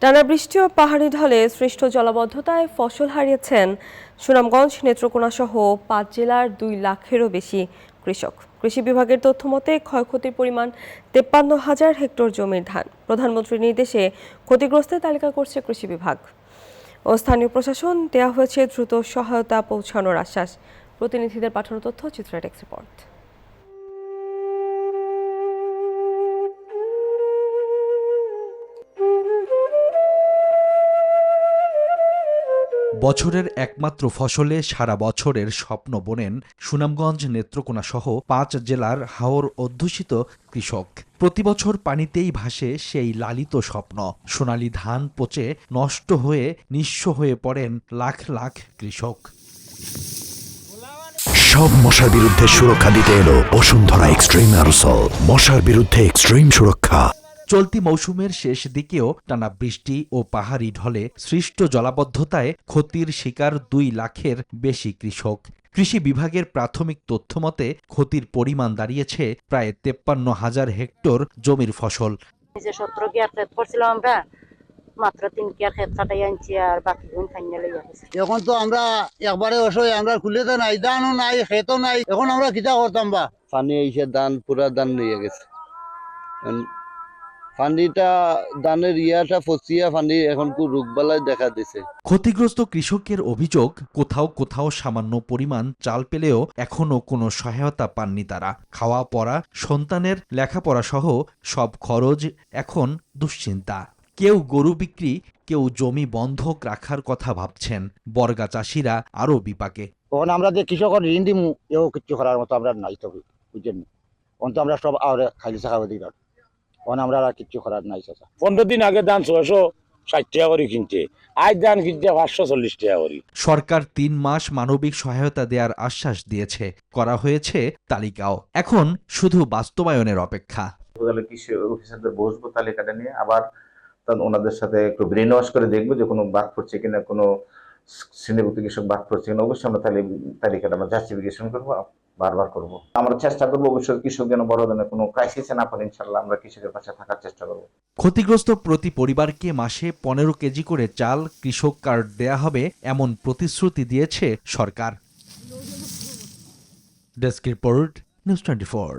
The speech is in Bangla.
টানা বৃষ্টি ও পাহাড়ি ঢলে সৃষ্ট জলাবদ্ধতায় ফসল হারিয়েছেন সুনামগঞ্জ, নেত্রকোনা সহ ৫ জেলার ২ লাখেরও বেশি কৃষক। কৃষি বিভাগের তথ্য মতে ক্ষয়ক্ষতির পরিমাণ ৫৩,০০০ হেক্টর জমির ধান। প্রধানমন্ত্রীর নির্দেশে ক্ষতিগ্রস্তের তালিকা করছে কৃষি বিভাগ ও স্থানীয় প্রশাসন। দেওয়া হয়েছে দ্রুত সহায়তা পৌঁছানোর আশ্বাস। প্রতিনিধিদের পাঠানো তথ্য, চিত্রা ডেস্ক রিপোর্ট। বছরের একমাত্র ফসলে সারা বছরের স্বপ্ন বোনেন সুনামগঞ্জ, নেত্রকোনা সহ ৫ জেলার হাওর অধ্যুষিত কৃষক। প্রতিবছর পানিতেই ভাসে সেই লালিত স্বপ্ন। সোনালী ধান পচে নষ্ট হয়ে নিঃস্ব হয়ে পড়েন লাখ লাখ কৃষক। সব মশার বিরুদ্ধে সুরক্ষা দিতে এলো বসুন্ধরা এক্সট্রিম অ্যারোসল। মশার বিরুদ্ধে এক্সট্রিম সুরক্ষা। চলতি মৌসুমের শেষ দিকেও টানা বৃষ্টি ও পাহাড়ি ঢলে সৃষ্ট জলাবদ্ধতায় ক্ষতির শিকার ২ লাখের বেশি কৃষক। কৃষি বিভাগের প্রাথমিক তথ্যমতে ক্ষতির পরিমাণ দাঁড়িয়েছে প্রায় ৫৩,০০০ হেক্টর জমির ফসল। 17 কেয়ার ক্ষেত করছিলাম আমরা, মাত্র 3 কেয়ার ক্ষেত কাটাই আনছি আর বাকি গুণ ফাইনাল হয়ে গেছে। এখন তো আমরা একবারে অসহায়, আমরা খুলেতে নাই, ধানও নাই, ক্ষেতও নাই। এখন আমরা কিতা করতাম বা? পানি এসে পুরা ধান নিয়ে গেছে। পানিটা ধানের ইয়াটা ফসিয়া পানি এখন রোগবালাই দেখা দিছে। ক্ষতিগ্রস্ত কৃষকের অভিযোগ, কোথাও কোথাও সামান্য পরিমাণ চাল পেলেও এখনো কোনো সহায়তা পাননি তারা। খাওয়া পড়া, সন্তানের লেখাপড়া সহ সব খরচ এখন দুশ্চিন্তা। কেউ গরু বিক্রি, কেউ জমি বন্ধক রাখার কথা ভাবছেন। বর্গা চাষিরা আরো বিপাকে। তখন আমরা যে কৃষকের ঋণ দিমু, এও কিচ্ছু করার মতো আমরা নাই তো, বুঝছেন? তখন তো আমরা সব আর খাইলে খাওয়া দিই, তখন আমরা আর কিচ্ছু করার নাই। 15 দিন আগে ধান 660 টাকা করে কিনছে, আজ ধান কিনছে 540 টাকা করে। সরকার ৩ মাস মানবিক সহায়তা দেওয়ার আশ্বাস দিয়েছে, করা হয়েছে তালিকাও। এখন শুধু বাস্তবায়নের অপেক্ষা। কৃষি অফিসারদের বসবো তালিকাটা নিয়ে, আবার ওনাদের সাথে একটু ব্রেন ওয়াশ করে দেখবো যে কোনো বাদ পড়ছে কিনা, কোনো শ্রেণীভুক্ত কৃষক বাদ পড়ছে কিনা। অবশ্যই আমরা তালিকাটা আমরা জাস্টিফিকেশন করবো, বারবার করব। আমরা চেষ্টা করবো অবশ্যই কৃষক যেন বড় ধরনের কোনো ক্রাইসিসে না পড়ে। ইনশাল্লাহ আমরা কৃষকের পাশে থাকার চেষ্টা করব। ক্ষতিগ্রস্ত প্রতি পরিবারকে মাসে ১৫ কেজি করে চাল, কৃষক কার্ড দেয়া হবে এমন প্রতিশ্রুতি দিয়েছে সরকার। Desk report, news 24।